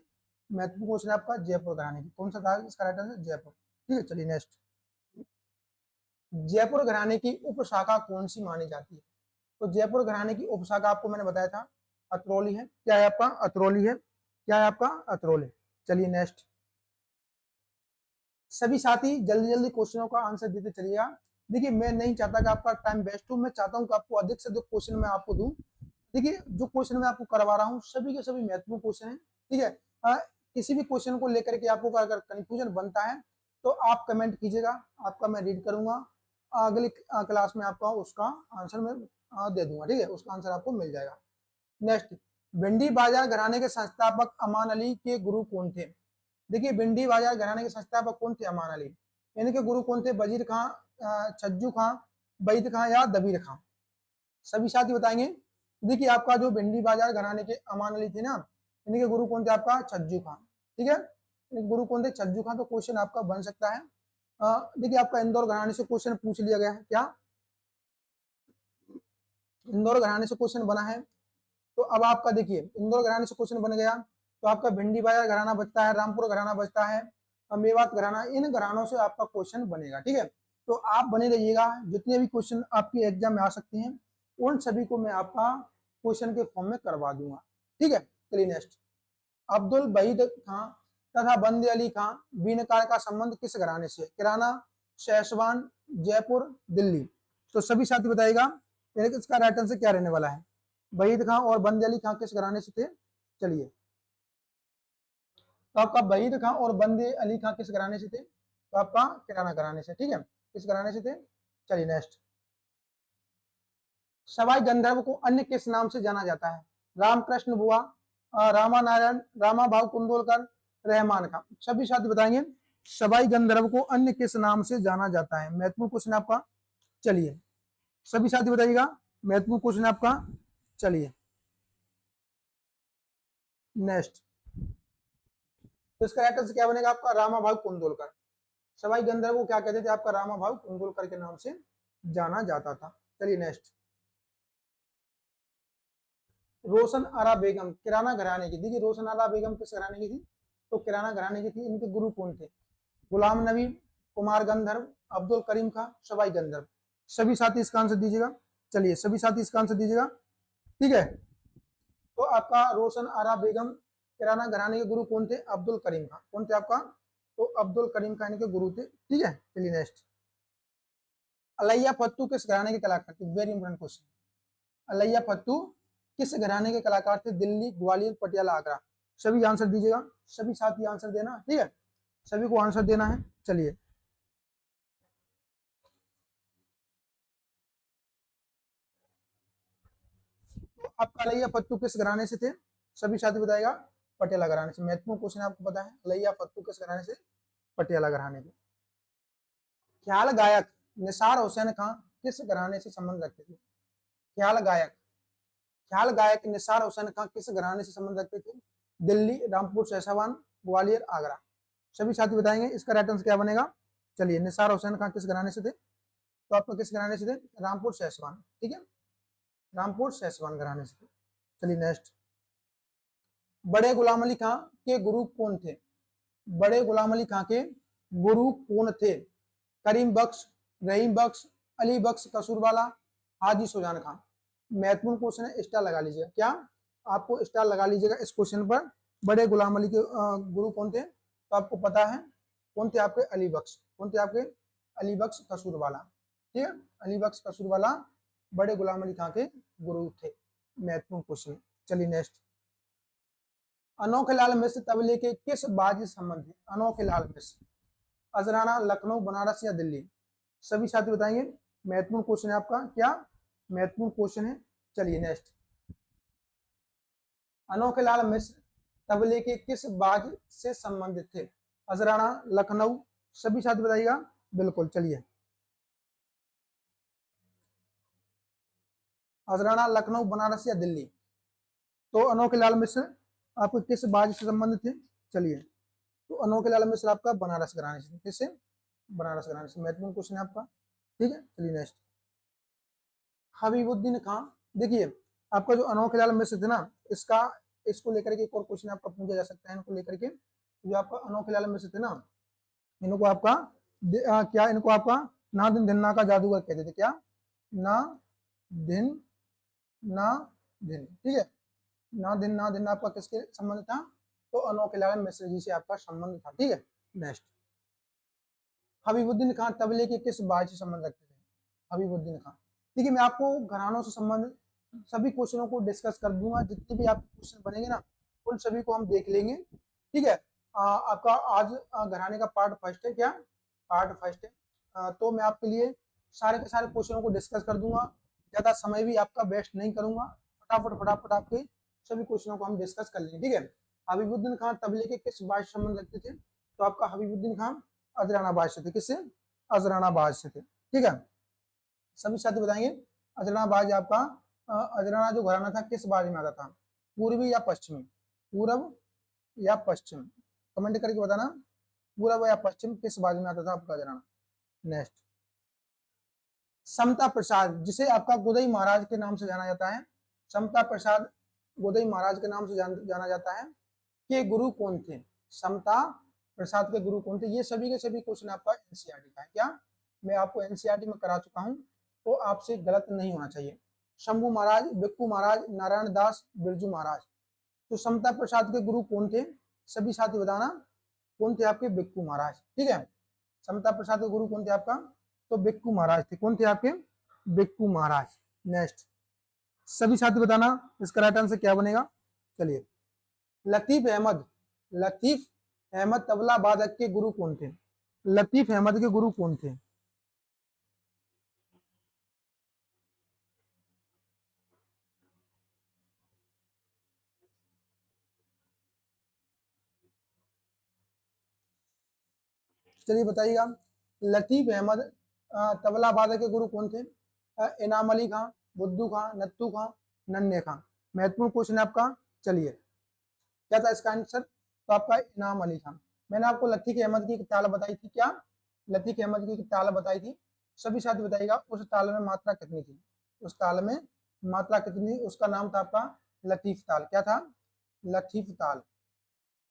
महत्वपूर्ण क्वेश्चन है आपका जयपुर घराने की। कौन सा था इसका राइट आंसर, जयपुर। ठीक है, चलिए नेक्स्ट, जयपुर घराने की उपशाखा कौन सी मानी जाती है। तो जयपुर घराने की उपशाखा आपको मैंने बताया था अतरौली है। क्या है आपका, अतरौली है। क्या है आपका, अतरौली। चलिए नेक्स्ट, सभी साथी जल्दी जल्दी क्वेश्चनों का आंसर देते चलिएगा। देखिए, मैं नहीं चाहता कि आपका टाइम वेस्ट हो, मैं चाहता हूं कि आपको अधिक से अधिक क्वेश्चन मैं आपको दूं। देखिए, जो क्वेश्चन मैं आपको करवा रहा हूँ सभी के सभी महत्वपूर्ण क्वेश्चन है। ठीक है, किसी भी क्वेश्चन को लेकर के आपको अगर कंफ्यूजन बनता है तो आप कमेंट कीजिएगा, आपका मैं रीड करूंगा, अगली क्लास में आपका उसका आंसर मैं दे दूंगा। ठीक है, उसका आंसर आपको मिल जाएगा। नेक्स्ट, भिंडी बाजार घराने के संस्थापक अमान अली के गुरु कौन थे। देखिए, भिंडी बाजार घराने के संस्थापक कौन थे, अमान अली। इनके गुरु कौन थे, वजीर खां, छज्जू खां, बैद खां या दबीर खां। सभी साथी बताएंगे। देखिए, आपका जो भिंडी बाजार घराने के अमान अली थे ना, इनके गुरु कौन थे आपका, छज्जू खां। ठीक है, इनके गुरु कौन थे, छज्जू खां। तो क्वेश्चन आपका बन सकता है। देखिए, आपका इंदौर घराने से क्वेश्चन पूछ लिया गया है। क्या इंदौर घराने से क्वेश्चन बना है। तो अब आपका देखिए, इंदौर घराने से क्वेश्चन बन गया तो आपका भिंडी बाजार घराना बचता है, रामपुर घराना बचता है, मेवात घराना। इन घरानों से आपका क्वेश्चन बनेगा। ठीक है, तो आप बने रहिएगा, जितने भी क्वेश्चन आपके एग्जाम में आ सकते हैं उन सभी को मैं आपका क्वेश्चन के फॉर्म में करवा दूंगा। ठीक है, चलिए नेक्स्ट, अब्दुल वहीद खां तथा बंदे अली खां बीनकार का संबंध किस घराने से, किराना, शहसवान, जयपुर, दिल्ली। तो सभी साथी बताइएगा इसका राइट आंसर क्या रहने वाला है। वहीद खां और बंदे अली खां किस घराने से थे। चलिए, तो आपका वहीद खां और बंदे अली खां किस घराने से थे, तो आपका किराना घराने से। ठीक है, किस घराने से थे। चलिए नेक्स्ट, सवाई गंधर्व को अन्य किस नाम से जाना जाता है, रामकृष्ण बुआ, रामा नारायण, रामा भाव कुंदोलकर, रहमान खां। सभी साथी बताएंगे सवाई गंधर्व को अन्य किस नाम से जाना जाता है। महत्वपूर्ण क्वेश्चन आपका। चलिए, सभी साथी बताइएगा, महत्वपूर्ण क्वेश्चन आपका। चलिए नेक्स्ट, तो इसका राइट आंसर क्या बनेगा आपका, रामा भाव कुंदोलकर। सवाई गंधर्व को क्या कहते थे आपका, रामा भाव कुंदोलकर के नाम से जाना जाता था। चलिए नेक्स्ट, रोशन आरा बेगम किराना घराने की। देखिए, रोशन आरा बेगम किस घराने की थी, तो किराना घराने की थी। इनके गुरु कौन थे, गुलाम नबी, कुमार गंधर्व, अब्दुल करीम खां, सवाई गंधर्व। सभी साथी इसका आंसर दीजिएगा। चलिए, सभी साथी इसका आंसर दीजिएगा। ठीक है, तो आपका रोशन आरा बेगम किराना घराने के गुरु कौन थे, अब्दुल करीम खां। कौन थे आपका, तो अब्दुल करीम खान के गुरु थे। ठीक है, चलिए नेक्स्ट, अलैया फत्तू किस घराने के कलाकार थे, वेरी इंपॉर्टेंट क्वेश्चन। अलैया फत्तू किस घराने के कलाकार थे, दिल्ली, ग्वालियर, पटियाला, आगरा। सभी आंसर दीजिएगा, सभी साथी आंसर देना। ठीक है, सभी को आंसर देना है। चलिए, तो आपका अलैया फत्तू किस घराने से थे, सभी साथी बताएगा, पटियाला घराने से। महत्वपूर्ण क्वेश्चन आपको पता है, अलैया फत्तू किस घराने से, पटियाला घराने के। ख्याल गायक निसार हुसैन खां किस घराने से संबंध रखते थे। ख्याल गायक, ख्याल गायक निसार हुसैन खां किस घराने से संबंध रखते थे, दिल्ली, रामपुर सैसवान, ग्वालियर, आगरा। सभी साथी बताएंगे इसका राइट आंसर क्या बनेगा। चलिए, निसार हुसैन खां किस घराने से थे, तो आपका किस घराने से थे, रामपुर सैसवान। ठीक है, रामपुर सैसवान घराने से थे। चलिए नेक्स्ट, बड़े गुलाम अली खां के गुरु कौन थे, बड़े गुलाम अली खां के गुरु कौन थे, करीम बख्श, रहीम बख्श, अली बख्श कसूरवाला, हाजी सुजान खान। महत्वपूर्ण क्वेश्चन है, स्टार लगा लीजिएगा। क्या, आपको स्टार लगा लीजिएगा इस क्वेश्चन पर। बड़े गुलाम अली के गुरु कौन थे, तो आपको पता है कौन थे आपके, अली बख्श। कौन थे आपके, अली बख्श कसूरवाला। ठीक है, अली बख्श कसूरवाला बड़े गुलाम अली खां के गुरु थे। महत्वपूर्ण क्वेश्चन। चलिए नेक्स्ट, अनोखे लाल मिश्र तबले के किस बाजी संबंध है, अनोखे लाल मिश्र, अजराना, लखनऊ, बनारस या दिल्ली। सभी साथी बताएंगे, महत्वपूर्ण क्वेश्चन है आपका। क्या महत्वपूर्ण क्वेश्चन है। चलिए नेक्स्ट, अनोखे लाल मिश्र तबले के किस बाज से संबंधित थे, अजराना, लखनऊ। सभी साथी बताइएगा, बिल्कुल। चलिए, अजराना, लखनऊ, बनारस या दिल्ली। तो अनोखे लाल मिश्र आपको किस बाज से संबंधित थे। चलिए, तो अनोखे लाल मिश्र आपका बनारस घराने से, किससे, बनारस घराने से। महत्वपूर्ण क्वेश्चन है आपका। ठीक है, चलिए नेक्स्ट, हबीबुद्दीन खां। देखिए आपका जो अनोखे लाल मिश्र थे ना, इसका इसको लेकर के एक और क्वेश्चन आपका पूछा जा सकता है, इनको लेकर के। जो आपका अनोखे लाल मिश्र थे ना, इनको आपका क्या इनको आपका ना दिन धिन्ना का जादूगर कहते थे। क्या? ना दिन ना दिन, ठीक है। ना दिन आपका किसके संबंध था? तो अनोखे लाल मिश्र जी से आपका संबंध था, ठीक है। नेक्स्ट, हबीबुद्दीन खां तबले के किस बाज से संबंध रखते थे? हबीबुद्दीन खां। देखिए मैं आपको घरानों से संबंधित सभी क्वेश्चनों को डिस्कस कर दूंगा, जितने भी आपके क्वेश्चन बनेंगे ना उन सभी को हम देख लेंगे, ठीक है। आपका आज घराने का पार्ट फर्स्ट है। क्या? पार्ट फर्स्ट है। तो मैं आपके लिए सारे के सारे क्वेश्चनों को डिस्कस कर दूंगा, ज्यादा समय भी आपका वेस्ट नहीं करूंगा, फटाफट फटाफट आपके सभी क्वेश्चनों को हम डिस्कस कर लेंगे, ठीक है। हबीबुद्दीन खां तबले के किस बाज से संबंध रखते थे? तो आपका हबीबुद्दीन खां अजरानाबाद से थे। किससे? अजरानाबाद से थे, ठीक है। सभी साथी बताएंगे अजरानाबाद आपका अजराना जो घराना था किस बाज में आता था? पूर्वी या पश्चिमी? पूर्व या पश्चिम? कमेंट करके बताना, पूर्व या पश्चिम किस बाज में आता था आपका अजराना। नेक्स्ट, समता प्रसाद जिसे आपका गोदई महाराज के नाम से जाना जाता है, समता प्रसाद गोदई महाराज के नाम से जाना जाता है, के गुरु कौन थे? समता प्रसाद के गुरु कौन थे? ये सभी के सभी क्वेश्चन आपका एनसीईआरटी का है। क्या? मैं आपको एनसीईआरटी में करा चुका हूं, तो आपसे गलत नहीं होना चाहिए। शंभू महाराज, बिक्कू महाराज, नारायण दास, बिरजू महाराज। तो समता प्रसाद के गुरु कौन थे? सभी साथी बताना, कौन थे आपके? बिक्कू महाराज, ठीक है। समता प्रसाद के गुरु कौन थे आपका? तो बिक्कू महाराज थे। कौन थे आपके? बिक्कू महाराज। नेक्स्ट, सभी साथी बताना इसका राइट आंसर क्या बनेगा। चलिए, लतीफ अहमद, लतीफ अहमद तबला वादक के गुरु कौन थे? लतीफ अहमद के गुरु कौन थे? चलिए बताइएगा, लतीफ अहमद तबला वादक के गुरु कौन थे? इनाम अली खां, बुद्धू खां, नत्थू खां, नन्हे खां। महत्वपूर्ण क्वेश्चन है आपका। चलिए, क्या था इसका आंसर? तो आपका इनाम अली खां। मैंने आपको लतीफ अहमद की ताल बताई थी। क्या? लतीफ अहमद की ताल बताई थी। सभी साथी बताइएगा उस ताल में मात्रा कितनी थी? उस ताल में मात्रा कितनी? उसका नाम था आपका लतीफ ताल। क्या था? लतीफ ताल।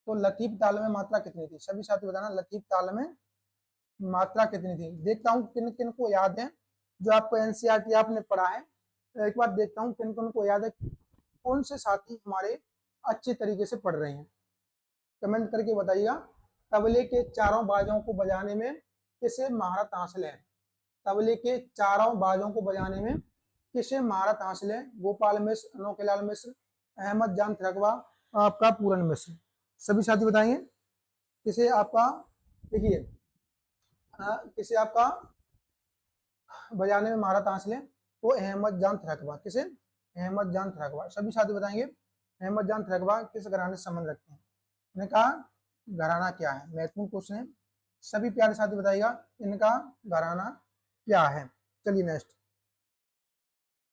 तो लतीफ ताल में मात्रा कितनी थी? सभी साथी बताना, लतीफ ताल में मात्रा कितनी थी। देखता हूँ किन किन को याद है, जो आपको एनसीईआरटी आपने पढ़ा है। एक बार देखता हूँ किन किन को याद है, कौन से साथी हमारे अच्छे तरीके से पढ़ रहे हैं। कमेंट करके बताइएगा। तबले के चारों बाजों को बजाने में किसे महारत हासिल है? तबले के चारों बाजों को बजाने में किसे महारत हासिल है? गोपाल मिश्र, अनोखेलाल मिश्र, अहमद जान थिरकवा, आपका पूरन मिश्र। सभी साथी बताएंगे किसे आपका, देखिए किसे आपका बजाने में महारत हासिल है? तो अहमद जान थिरकवा। किसे? अहमद जान थिरकवा। सभी साथी बताएंगे अहमद जान थिरकवा किस घराने से संबंध रखते हैं? मैंने कहा घराना क्या है, महत्वपूर्ण क्वेश्चन है। सभी प्यारे साथी बताइएगा इनका घराना क्या है। चलिए नेक्स्ट,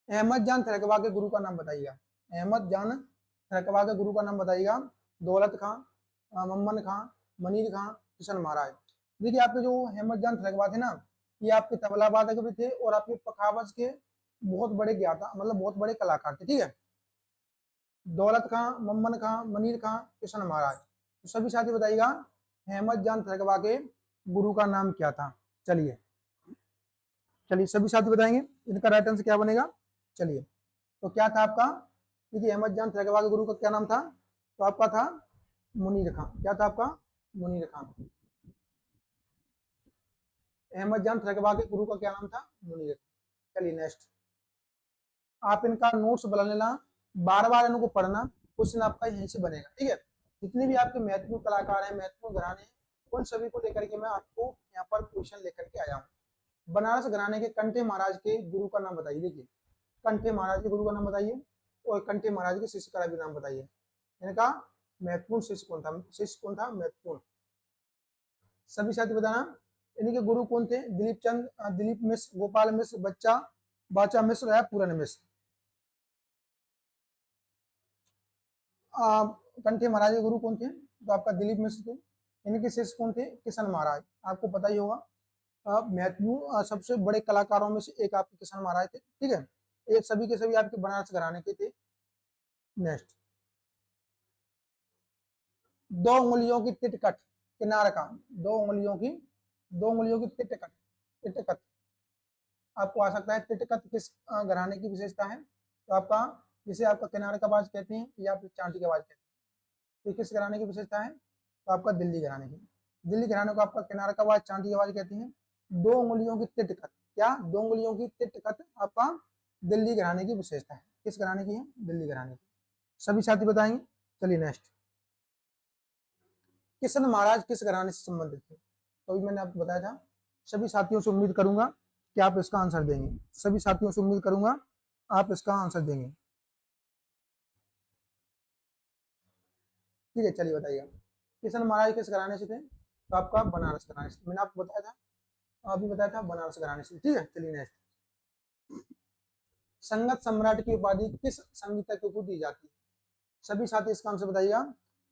अहमद जान थिरकवा के गुरु का नाम बताइएगा। अहमद जान थिरकवा के गुरु का नाम बताइएगा। दौलत खां, मम्मन खां, मनीर खां, किशन महाराज। देखिए आपके जो अहमद जान थिरकवा थे ना, ये आपके तबला वादक भी थे और आपके पखावज के बहुत बड़े ज्ञाता, मतलब बहुत बड़े कलाकार थे, ठीक है। दौलत खां, मम्मन खां, मनीर खां, किशन महाराज। तो सभी साथी बताइएगा अहमद जान थिरकवा के गुरु का नाम क्या था। चलिए चलिए सभी साथी बताएंगे इनका राइट आंसर क्या बनेगा। चलिए, तो क्या था आपका? देखिए अहमद जान थिरकवा के गुरु का क्या नाम था? तो आपका था मुनीर खां। क्या था आपका? मुनीर खां। अहमद जान थिरकवा के गुरु का क्या नाम था? मुनीर। चलिए नेक्स्ट, आप इनका नोट्स बना लेना, बार बार इनको पढ़ना, क्वेश्चन आपका यहीं से बनेगा, ठीक है। जितने भी आपके महत्वपूर्ण कलाकार हैं, महत्वपूर्ण घराने हैं, उन सभी को लेकर के मैं आपको यहाँ पर क्वेश्चन लेकर के आया हूँ। बनारस घराने के कंठे महाराज के गुरु का नाम बताइए। देखिए कंठे महाराज के गुरु का नाम बताइए और कंठे महाराज के शिष्य का भी नाम बताइए। इनका महत्वपूर्ण शिष्य कौन था? शिष्य कौन था महत्वपूर्ण? सभी साथी बताना, इनके गुरु कौन थे? दिलीप चंद, दिलीप मिश्र, गोपाल मिश्र, बच्चा बाचा मिश्र या पूरन मिश्र। कंठे महाराज के गुरु कौन थे? तो आपका दिलीप मिश्र थे। इनके शिष्य कौन थे? किशन महाराज। आपको पता ही होगा महत्वपूर्ण सबसे बड़े कलाकारों में से एक आपके किशन महाराज थे, ठीक है। ये सभी के सभी आपके बनारस घराने के थे। नेक्स्ट, 2 उंगलियों की तिटकट किनार का, 2 उंगलियों की तिटकट, तिटकत आपको आ सकता है। तिटकत किस घराने की विशेषता है? तो आपका, जिसे आपका किनारे का बाज कहते हैं या फिर चांटी का बाज कहते हैं, तो किस घराने की विशेषता है? तो आपका दिल्ली घराने की। दिल्ली घराने को आपका किनारे का बाज, चांटी का बाज कहते हैं। 2 उंगलियों की तिटकत, क्या 2 उंगलियों की तिटकत आपका दिल्ली घराने की विशेषता है। किस घराने की है? दिल्ली घराने की। सभी साथी बताएंगे। चलिए नेक्स्ट, किशन महाराज किस घराने से संबंधित थे? तो अभी मैंने आपको बताया था। सभी साथियों से उम्मीद करूंगा कि आप इसका आंसर देंगे। सभी साथियों से उम्मीद करूंगा आप इसका आंसर देंगे। ठीक है, चलिए बताइए, किशन महाराज किस घराने से थे? तो आपका बनारस घराने से। मैंने आपको बताया था, अभी बताया था, बनारस घराने से। ठीक है, चलिए नेक्स्ट, संगत सम्राट की उपाधि किस संगीतज्ञ को दी जाती है? सभी साथी इसका आंसर बताइएगा।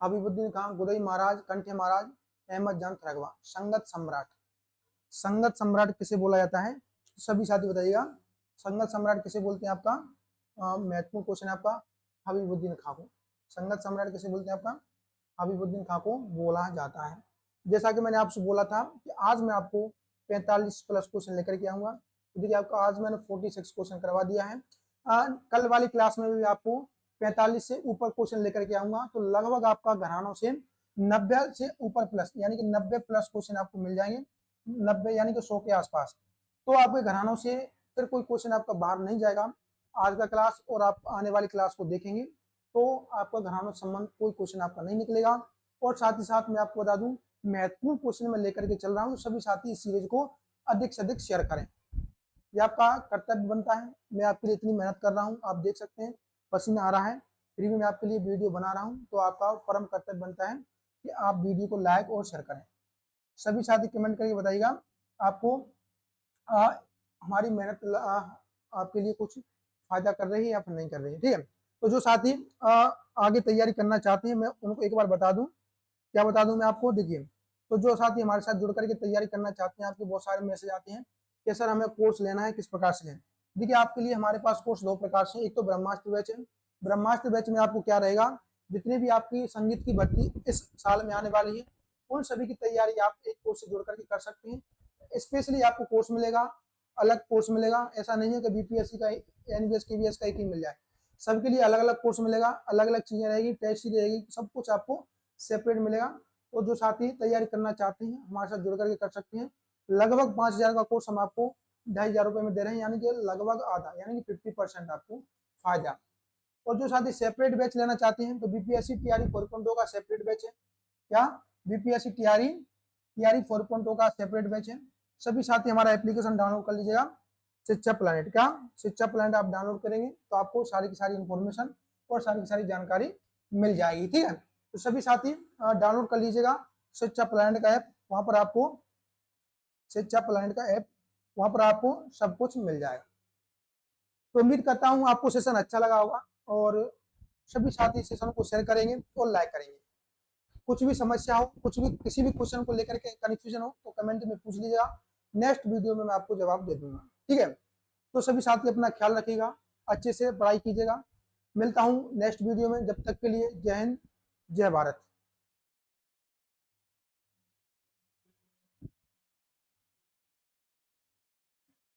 हबीबुद्दीन खान, गुदई महाराज, कंठे महाराज, अहमद जान थरगवा। संगत सम्राट, संगत सम्राट किसे बोला जाता है? सभी साथी बताइएगा, संगत सम्राट किसे बोलते हैं? आपका महत्वपूर्ण क्वेश्चन है आपका, हबीबुद्दीन खां को। संगत सम्राट किसे बोलते हैं? आपका हबीबुद्दीन खां को बोला जाता है। जैसा कि मैंने आपसे बोला था कि आज मैं आपको 45 प्लस क्वेश्चन लेकर के आऊंगा। तो देखिए, आपका आज मैंने 46 क्वेश्चन करवा दिया है। कल वाली क्लास में भी आपको 45 से ऊपर क्वेश्चन लेकर के आऊंगा। तो लगभग आपका घरानों से 90 से ऊपर प्लस, यानी कि 90 प्लस क्वेश्चन आपको मिल जाएंगे। 90 यानी कि 100 के आसपास। तो आपके घरानों से फिर कोई क्वेश्चन आपका बाहर नहीं जाएगा। आज का क्लास और आप आने वाली क्लास को देखेंगे तो आपका घरानों संबंध कोई क्वेश्चन आपका नहीं निकलेगा। और साथ ही साथ मैं आपको बता दूं, महत्वपूर्ण क्वेश्चन मैं लेकर के चल रहा हूं। सभी साथी इस सीरीज को अधिक से अधिक शेयर करें, यह आपका कर्तव्य बनता है। मैं आपके लिए इतनी मेहनत कर रहा हूं, आप देख सकते हैं पसीना आ रहा है, फिर भी मैं आपके लिए वीडियो बना रहा हूं। तो आपका परम कर्तव्य बनता है कि आप वीडियो को लाइक और शेयर करें। सभी साथी कमेंट करके बताइएगा आपको हमारी मेहनत आपके लिए कुछ फायदा कर रही है या फिर नहीं कर रही है। ठीक है, तो जो साथी आगे तैयारी करना चाहते हैं, मैं उनको एक बार बता दूं। क्या बता दूं मैं आपको? देखिए, तो जो साथी हमारे साथ जुड़ करके तैयारी करना चाहते हैं, आपके बहुत सारे मैसेज आते हैं कि सर हमें कोर्स लेना है, किस प्रकार से लें। देखिए, आपके लिए हमारे पास कोर्स 2 प्रकार से, एक तो ब्रह्मास्त्र बैच है। ब्रह्मास्त्र बैच में आपको क्या रहेगा, जितने भी आपकी संगीत की भर्ती इस साल में आने वाली है, उन सभी की तैयारी आप एक कोर्स से जुड़ करके कर सकते हैं। स्पेशली आपको कोर्स मिलेगा, अलग कोर्स मिलेगा। ऐसा नहीं है कि बीपीएससी का, एनबीएस केवीएस का एक ही मिल जाए। सबके लिए अलग अलग कोर्स मिलेगा, अलग अलग चीजें रहेगी, टेस्ट रहेगी, सब कुछ आपको सेपरेट मिलेगा। तो जो साथी तैयारी करना चाहते हैं हमारे साथ जुड़ करके कर सकते हैं। लगभग 5000 का कोर्स हम आपको 2500 रुपए में दे रहे हैं, यानी कि लगभग आधा, यानी कि 50% आपको फायदा। और जो साथी सेपरेट बैच लेना चाहते हैं तो बीपीएससी टीआरई 4.0 का सेपरेट बैच है। क्या? बीपीएससी टीआरई 4.0 का सेपरेट बैच है। सभी साथी हमारा एप्लीकेशन डाउनलोड कर लीजिएगा, शिक्षा प्लैनेट। क्या? शिक्षा प्लैनेट आप डाउनलोड करेंगे तो आपको सारी की सारी इंफॉर्मेशन और सारी की सारी जानकारी मिल जाएगी। ठीक है, तो सभी साथी डाउनलोड कर लीजिएगा शिक्षा प्लैनेट का ऐप। वहां पर आपको शिक्षा प्लैनेट का ऐप, वहां पर आपको सब कुछ मिल जाएगा। तो उम्मीद करता हूं आपको सेशन अच्छा लगा होगा और सभी साथी सेशन को शेयर करेंगे और लाइक करेंगे। कुछ भी समस्या हो, कुछ भी, किसी भी क्वेश्चन को लेकर के कंफ्यूजन हो तो कमेंट में पूछ लीजिएगा। नेक्स्ट वीडियो में मैं आपको जवाब दे दूंगा। ठीक है, तो सभी साथी अपना ख्याल रखिएगा, अच्छे से पढ़ाई कीजिएगा। मिलता हूं नेक्स्ट वीडियो में, जब तक के लिए जय हिंद, जय भारत।